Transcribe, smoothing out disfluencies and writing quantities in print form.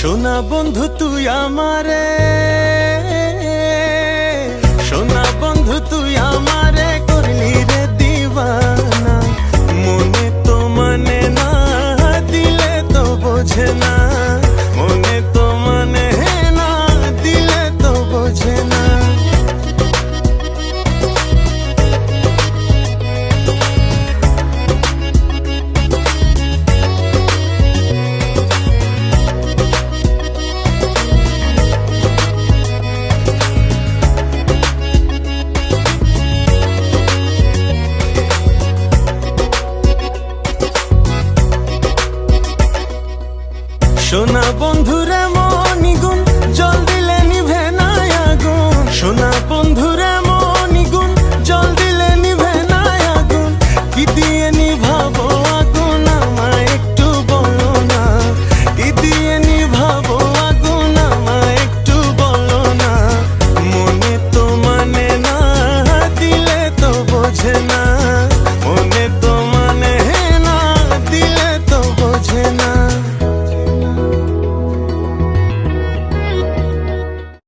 সোনা বন্ধু তুই আমারে, সোনা বন্ধু তুই আমারে করলি রে দিওয়ানা। মনে তো মানে না, দিলে তো বোঝে না। মনে তো মানে না, দিলে তো বোঝে না। সোনা বন্ধুরে